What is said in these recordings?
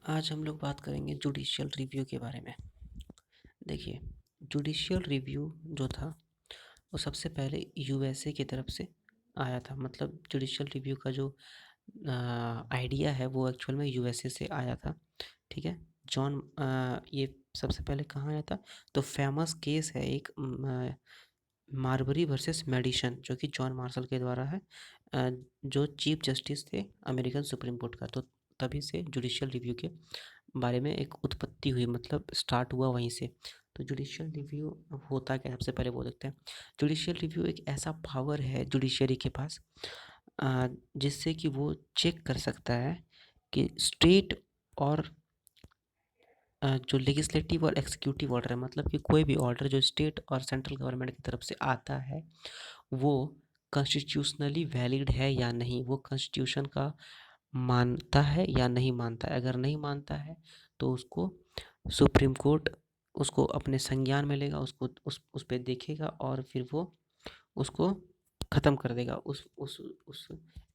आज हम लोग बात करेंगे जुडिशियल रिव्यू के बारे में। देखिए, जुडिशियल रिव्यू जो था वो सबसे पहले यूएसए की तरफ से आया था। मतलब जुडिशियल रिव्यू का जो आइडिया है वो एक्चुअल में यूएसए से आया था। ठीक है। ये सबसे पहले कहाँ आया था? तो फेमस केस है एक मार्बरी वर्सेस मेडिसन, जो कि जॉन मार्शल के द्वारा है, जो चीफ जस्टिस थे अमेरिकन सुप्रीम कोर्ट का। तो तभी से जुडिशियल रिव्यू के बारे में एक उत्पत्ति हुई, मतलब स्टार्ट हुआ वहीं से। तो जुडिशियल रिव्यू होता क्या है, सबसे पहले वो देखते हैं। जुडिशियल रिव्यू एक ऐसा पावर है जुडिशरी के पास, जिससे कि वो चेक कर सकता है कि स्टेट और जो लेजिस्लेटिव और एग्जीक्यूटिव ऑर्डर है, मतलब कि कोई भी ऑर्डर जो स्टेट और सेंट्रल गवर्नमेंट की तरफ से आता है वो कॉन्स्टिट्यूशनली वैलिड है या नहीं, वो कॉन्स्टिट्यूशन का मानता है या नहीं मानता है। अगर नहीं मानता है तो उसको सुप्रीम कोर्ट उसको अपने संज्ञान में लेगा, उसको उस पे देखेगा और फिर वो उसको ख़त्म कर देगा, उस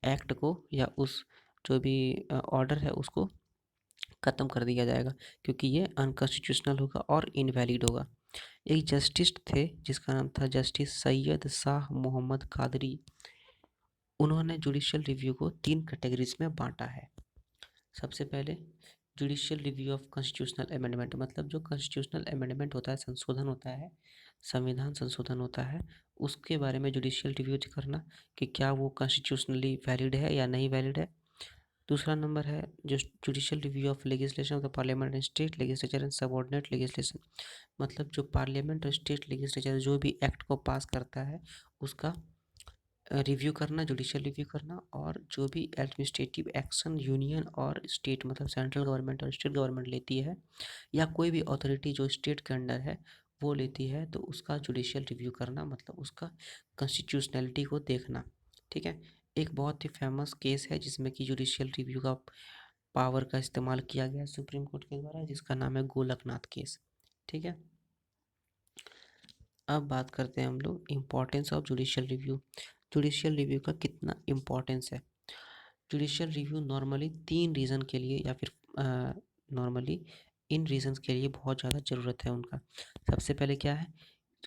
एक्ट को या उस जो भी ऑर्डर है उसको ख़त्म कर दिया जाएगा, क्योंकि ये अनकॉन्स्टिट्यूशनल होगा और इनवैलिड होगा। एक जस्टिस थे जिसका नाम था जस्टिस सैयद शाह मोहम्मद कादरी। उन्होंने जुडिशियल रिव्यू को 3 कैटेगरीज में बांटा है। सबसे पहले judicial review of constitutional amendment, मतलब जो कॉन्स्टिट्यूशनल अमेंडमेंट होता है, संशोधन होता है, संविधान संशोधन होता है, उसके बारे में जुडिशियल रिव्यू करना कि क्या वो कॉन्स्टिट्यूशनली वैलिड है या नहीं वैलिड है। दूसरा नंबर है जो judicial review of legislation of the parliament and state legislature and subordinate legislation, मतलब जो पार्लियामेंट और स्टेट लेजिस्लेचर जो भी एक्ट को पास करता है उसका रिव्यू करना, जुडिशियल रिव्यू करना। और जो भी एडमिनिस्ट्रेटिव एक्शन यूनियन और स्टेट, मतलब सेंट्रल गवर्नमेंट और स्टेट गवर्नमेंट लेती है, या कोई भी अथॉरिटी जो स्टेट के अंडर है वो लेती है, तो उसका जुडिशियल रिव्यू करना, मतलब उसका कॉन्स्टिट्यूशनलिटी को देखना। ठीक है। एक बहुत ही फेमस केस है जिसमें कि जुडिशियल रिव्यू का पावर का इस्तेमाल किया गया सुप्रीम कोर्ट के द्वारा, जिसका नाम है गोलकनाथ केस। ठीक है। अब बात करते हैं हम लोग importance of judicial review. Judicial review का कितना इम्पोर्टेंस है। जुडिशियल रिव्यू नॉर्मली 3 रीज़न के लिए या फिर नॉर्मली इन रीजंस के लिए बहुत ज़्यादा ज़रूरत है उनका। सबसे पहले क्या है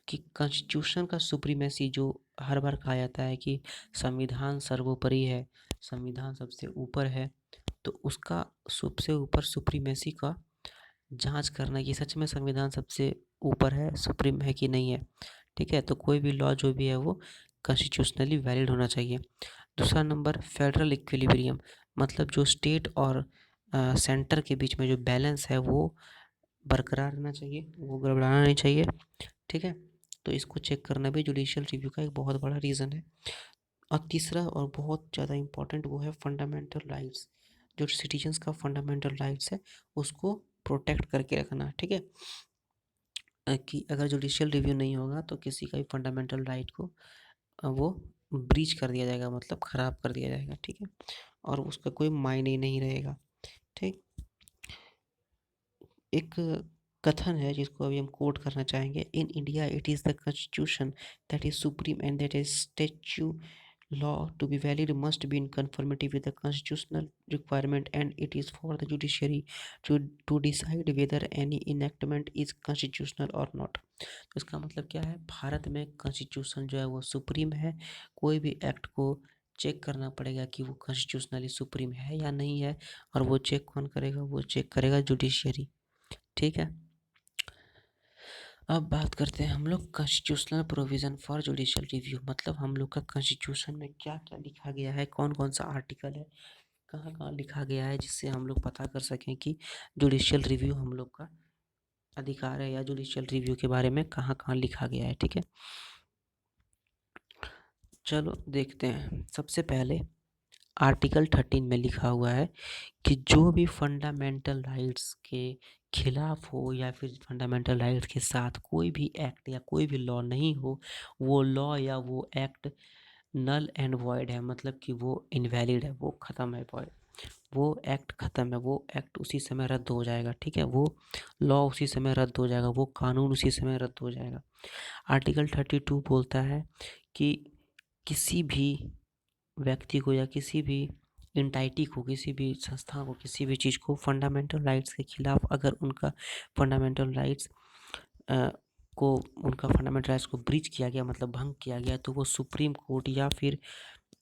कि कॉन्स्टिट्यूशन का सुप्रीमेसी, जो हर बार कहा जाता है कि संविधान सर्वोपरि है, संविधान सबसे ऊपर है, तो उसका सबसे ऊपर सुप्रीमेसी का जांच करना कि सच में संविधान सबसे ऊपर है, सुप्रीम है कि नहीं है। ठीक है। तो कोई भी लॉ जो भी है वो कॉन्स्टिट्यूशनली वैलिड होना चाहिए। दूसरा नंबर फेडरल इक्विलिब्रियम, मतलब जो स्टेट और सेंटर के बीच में जो बैलेंस है वो बरकरार रहना चाहिए, वो गड़बड़ाना नहीं चाहिए। ठीक है। तो इसको चेक करना भी जुडिशियल रिव्यू का एक बहुत बड़ा रीज़न है। और तीसरा और बहुत ज़्यादा इम्पोर्टेंट वो है फंडामेंटल राइट्स, जो सिटीजन्स का फंडामेंटल राइट्स है उसको प्रोटेक्ट करके रखना। ठीक है। कि अगर जुडिशियल रिव्यू नहीं होगा तो किसी का भी फंडामेंटल राइट को वो ब्रीच कर दिया जाएगा, मतलब ख़राब कर दिया जाएगा। ठीक है। और उसका कोई मायने ही नहीं रहेगा। ठीक। एक कथन है जिसको अभी हम कोट करना चाहेंगे। In India it is the constitution that is supreme and that is statue law to be valid must be in conformity with the constitutional requirement, and it is for the judiciary to decide whether any enactment is constitutional or not। तो इसका मतलब क्या है, भारत में constitution जो है वो supreme है। कोई भी एक्ट को चेक करना पड़ेगा कि वो कॉन्स्टिट्यूशनली सुप्रीम है या नहीं है, और वो चेक कौन करेगा, वो चेक करेगा जुडिशरी। ठीक है। अब बात करते हैं हम लोग constitutional provision for judicial review, मतलब हम लोग का कॉन्स्टिट्यूशन में क्या क्या लिखा गया है, कौन कौन सा आर्टिकल है, कहाँ कहाँ लिखा गया है, जिससे हम लोग पता कर सकें कि जुडिशियल रिव्यू हम लोग का अधिकार है या जुडिशियल रिव्यू के बारे में कहाँ कहाँ लिखा गया है। ठीक है। चलो देखते हैं। सबसे पहले आर्टिकल 13 में लिखा हुआ है कि जो भी फंडामेंटल राइट्स के खिलाफ हो या फिर फंडामेंटल राइट्स के साथ कोई भी एक्ट या कोई भी लॉ नहीं हो, वो लॉ या वो एक्ट नल एंड वॉइड है, मतलब कि वो इनवैलिड है, वो ख़त्म है, वॉइड, वो एक्ट ख़त्म है, वो एक्ट उसी समय रद्द हो जाएगा। ठीक है। वो लॉ उसी समय रद्द हो जाएगा, वो कानून उसी समय रद्द हो जाएगा। आर्टिकल 32 बोलता है कि किसी भी व्यक्ति को या किसी भी एंटाइटी को, किसी भी संस्था को, किसी भी चीज़ को फंडामेंटल राइट्स के खिलाफ अगर उनका फंडामेंटल राइट्स उनका फंडामेंटल राइट्स को ब्रीच किया गया, मतलब भंग किया गया, तो वो सुप्रीम कोर्ट या फिर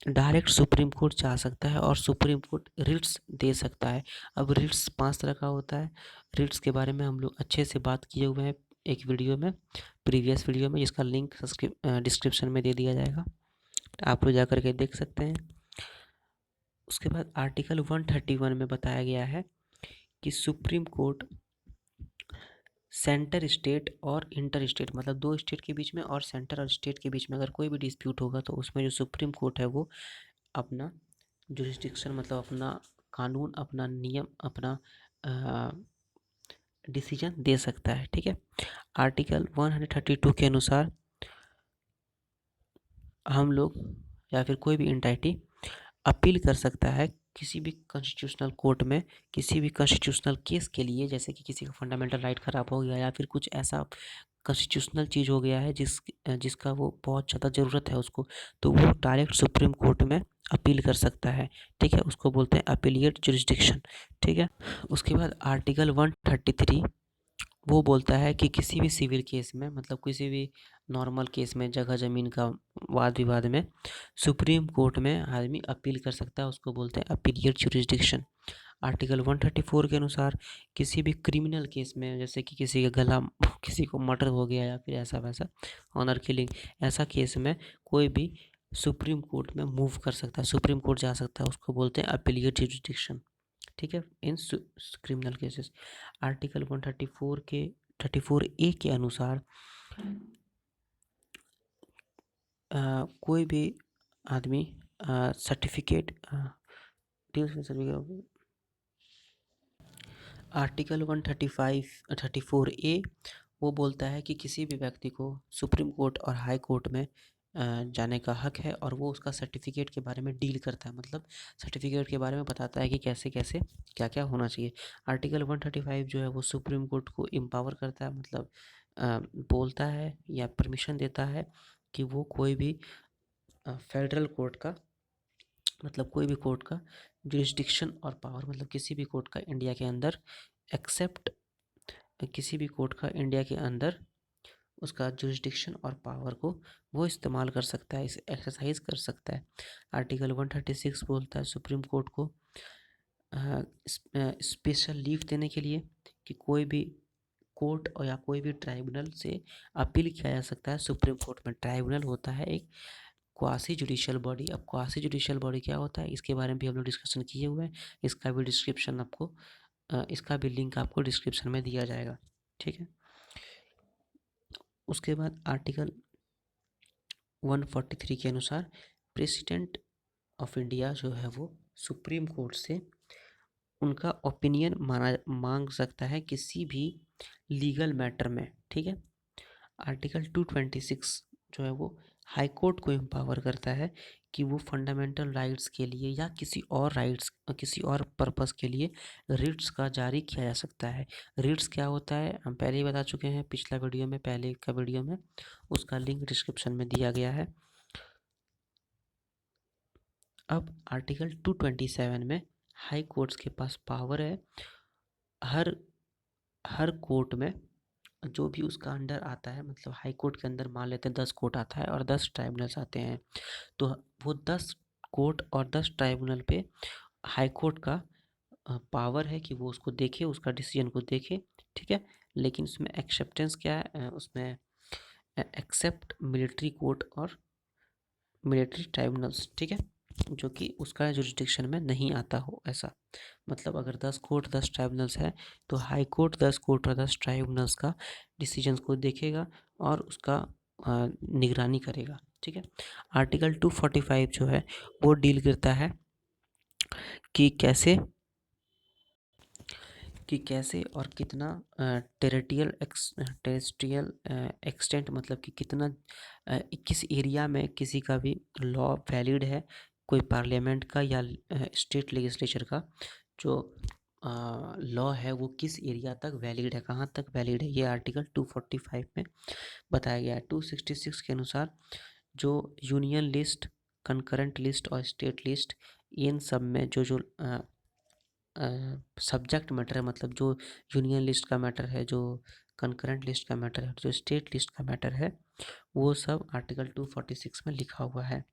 डायरेक्ट सुप्रीम कोर्ट जा सकता है और सुप्रीम कोर्ट रिट्स दे सकता है। अब रिट्स 5 तरह का होता है। रिट्स के बारे में हम लोग अच्छे से बात किए हुए हैं एक वीडियो में, प्रीवियस वीडियो में, जिसका लिंक डिस्क्रिप्शन में दे दिया जाएगा, आप लोग जा कर के देख सकते हैं। उसके बाद आर्टिकल 131 में बताया गया है कि सुप्रीम कोर्ट सेंटर स्टेट और इंटर स्टेट, मतलब 2 स्टेट के बीच में और सेंटर और स्टेट के बीच में अगर कोई भी डिस्प्यूट होगा तो उसमें जो सुप्रीम कोर्ट है वो अपना जुरिस्डिक्शन, मतलब अपना कानून, अपना नियम, अपना डिसीजन दे सकता है। ठीक है। आर्टिकल 132 के अनुसार हम लोग या फिर कोई भी एंटाइटी अपील कर सकता है किसी भी कॉन्स्टिट्यूशनल कोर्ट में, किसी भी कॉन्स्टिट्यूशनल केस के लिए, जैसे कि किसी का फंडामेंटल राइट ख़राब हो गया या फिर कुछ ऐसा कॉन्स्टिट्यूशनल चीज़ हो गया है जिसका वो बहुत ज़्यादा ज़रूरत है उसको, तो वो डायरेक्ट सुप्रीम कोर्ट में अपील कर सकता है। ठीक है, उसको बोलते हैं अपीलिएट जुरिस्डिक्शन। ठीक है। उसके बाद आर्टिकल 133 वो बोलता है कि किसी भी सिविल केस में, मतलब किसी भी नॉर्मल केस में, जगह ज़मीन का वाद विवाद में, सुप्रीम कोर्ट में आदमी अपील कर सकता है, उसको बोलते हैं अपीलिएट जुरिस्डिक्शन। आर्टिकल 134 के अनुसार किसी भी क्रिमिनल केस में, जैसे कि किसी का गला किसी को मर्डर हो गया या फिर ऐसा वैसा ऑनर किलिंग, ऐसा केस में कोई भी सुप्रीम कोर्ट में मूव कर सकता है, सुप्रीम कोर्ट जा सकता है, उसको बोलते हैं अपीलिएट जुरिस्डिक्शन। ठीक है, इन क्रिमिनल केसेस। आर्टिकल 134 के 34A के अनुसार कोई भी आदमी सर्टिफिकेट आर्टिकल 134A वो बोलता है कि किसी भी व्यक्ति को सुप्रीम कोर्ट और हाई कोर्ट में जाने का हक है और वो उसका सर्टिफिकेट के बारे में डील करता है, मतलब सर्टिफिकेट के बारे में बताता है कि कैसे कैसे क्या क्या होना चाहिए। आर्टिकल 135 जो है वो सुप्रीम कोर्ट को एम्पावर करता है, मतलब बोलता है या परमिशन देता है कि वो कोई भी फेडरल कोर्ट का, मतलब कोई भी कोर्ट का जुरिस्डिक्शन और पावर, मतलब किसी भी कोर्ट का इंडिया के अंदर एक्सेप्ट, किसी भी कोर्ट का इंडिया के अंदर उसका जुरिस्डिक्शन और पावर को वो इस्तेमाल कर सकता है, इसे एक्सरसाइज कर सकता है। आर्टिकल 136 बोलता है सुप्रीम कोर्ट को स्पेशल लीव देने के लिए कि कोई भी कोर्ट और या कोई भी ट्राइब्यूनल से अपील किया जा सकता है सुप्रीम कोर्ट में। ट्राइब्यूनल होता है एक क्वासी जुडिशियल बॉडी। अब क्वासी जुडिशियल बॉडी क्या होता है, इसके बारे में भी हम लोग डिस्कशन किए हुए हैं, इसका भी डिस्क्रिप्शन आपको इसका भी लिंक आपको डिस्क्रिप्शन में दिया जाएगा। ठीक है। उसके बाद आर्टिकल 143 के अनुसार प्रेसिडेंट ऑफ इंडिया जो है वो सुप्रीम कोर्ट से उनका ओपिनियन मांग सकता है किसी भी लीगल मैटर में। ठीक है। आर्टिकल 226 जो है वो हाई कोर्ट को एम्पावर करता है कि वो फंडामेंटल राइट्स के लिए या किसी और राइट्स, किसी और पर्पस के लिए रिट्स का जारी किया जा सकता है। रिट्स क्या होता है हम पहले ही बता चुके हैं, पिछला वीडियो में, पहले का वीडियो में, उसका लिंक डिस्क्रिप्शन में दिया गया है। अब आर्टिकल 227 में हाई कोर्ट्स के पास पावर है हर हर कोर्ट में जो भी उसका अंडर आता है, मतलब हाई कोर्ट के अंदर मान लेते हैं 10 कोर्ट आता है और 10 ट्राइब्यूनल्स आते हैं, तो वो 10 कोर्ट और 10 ट्राइब्यूनल पे हाई कोर्ट का पावर है कि वो उसको देखे, उसका डिसीजन को देखे। ठीक है। लेकिन उसमें एक्सेप्टेंस क्या है, उसमें एक्सेप्ट मिलिट्री कोर्ट और मिलिट्री ट्राइब्यूनल्स। ठीक है, जो कि उसका जुरिस्डिक्शन में नहीं आता हो ऐसा। मतलब अगर 10 कोर्ट 10 ट्राइब्यूनल्स है तो हाई कोर्ट 10 कोर्ट और 10 ट्राइब्यूनल्स का डिसीजंस को देखेगा और उसका निगरानी करेगा। ठीक है। आर्टिकल 245 जो है वो डील करता है कि कैसे और कितना टेरेस्ट्रियल एक्सटेंट, मतलब कि कितना किस एरिया में किसी का भी लॉ वैलिड है, कोई पार्लियामेंट का या स्टेट लेजिस्लेचर का जो लॉ है वो किस एरिया तक वैलिड है, कहाँ तक वैलिड है, ये आर्टिकल 245 में बताया गया है। 266 के अनुसार जो यूनियन लिस्ट, कंकरेंट लिस्ट और स्टेट लिस्ट, इन सब में जो जो सब्जेक्ट मैटर है, मतलब जो यूनियन लिस्ट का मैटर है, जो कंकरेंट लिस्ट का मैटर है, जो स्टेट लिस्ट का मैटर है, वो सब आर्टिकल 246 में लिखा हुआ है।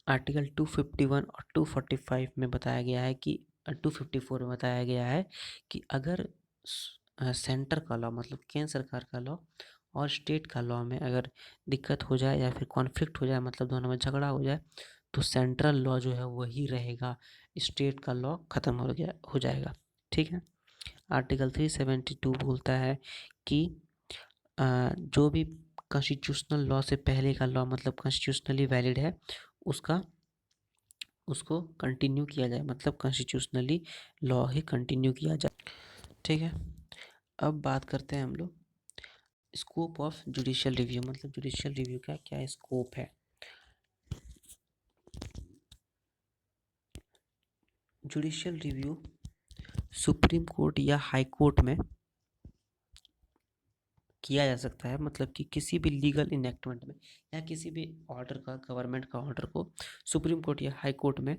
आर्टिकल 251 और 245 में बताया गया है कि 254 में बताया गया है कि अगर सेंटर का लॉ, मतलब केंद्र सरकार का लॉ और स्टेट का लॉ में अगर दिक्कत हो जाए या फिर कॉन्फ्लिक्ट हो जाए, मतलब दोनों में झगड़ा हो जाए, तो सेंट्रल लॉ जो है वही रहेगा, स्टेट का लॉ ख़त्म हो जाएगा। ठीक है। आर्टिकल 372 बोलता है कि जो भी कॉन्स्टिट्यूशनल लॉ से पहले का लॉ, मतलब कॉन्स्टिट्यूशनली वैलिड है, उसको कंटिन्यू किया जाए, मतलब कॉन्स्टिट्यूशनली लॉ ही कंटिन्यू किया जाए। ठीक है। अब बात करते हैं हम लोग स्कोप ऑफ जुडिशियल रिव्यू, मतलब जुडिशियल रिव्यू का क्या स्कोप है। जुडिशियल रिव्यू सुप्रीम कोर्ट या हाई कोर्ट में किया जा सकता है, मतलब कि किसी भी लीगल इनेक्टमेंट में या किसी भी ऑर्डर का, गवर्नमेंट का ऑर्डर को सुप्रीम कोर्ट या हाई कोर्ट में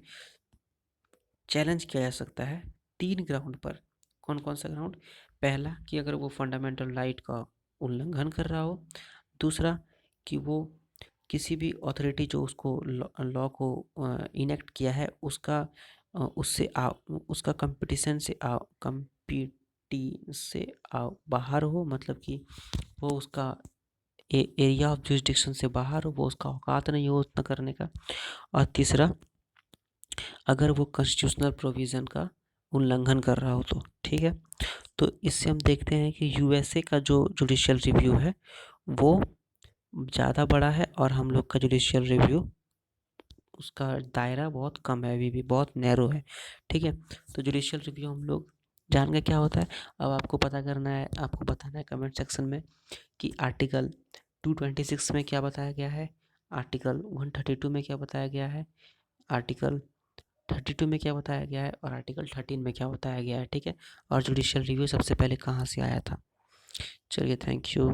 चैलेंज किया जा सकता है 3 ग्राउंड पर। कौन कौन सा ग्राउंड? पहला कि अगर वो फंडामेंटल राइट का उल्लंघन कर रहा हो। दूसरा कि वो किसी भी अथॉरिटी जो उसको लॉ को इनेक्ट किया है उसका उसका कंपटीशन से बाहर हो, मतलब कि वो उसका एरिया ऑफ जुरिस्डिक्शन से बाहर हो, वो उसका औकात नहीं हो उतना करने का। और तीसरा, अगर वो कॉन्स्टिट्यूशनल प्रोविज़न का उल्लंघन कर रहा हो तो। ठीक है। तो इससे हम देखते हैं कि यूएसए का जो जुडिशियल रिव्यू है वो ज़्यादा बड़ा है और हम लोग का जुडिशियल रिव्यू, उसका दायरा बहुत कम है, अभी भी बहुत नैरो है। ठीक है। तो जुडिशियल रिव्यू हम लोग जान गए क्या होता है। अब आपको पता करना है, आपको बताना है कमेंट सेक्शन में कि आर्टिकल 226 में क्या बताया गया है, आर्टिकल 132 में क्या बताया गया है, आर्टिकल 32 में क्या बताया गया है और आर्टिकल 13 में क्या बताया गया है। ठीक है। और जुडिशियल रिव्यू सबसे पहले कहाँ से आया था। चलिए, थैंक यू।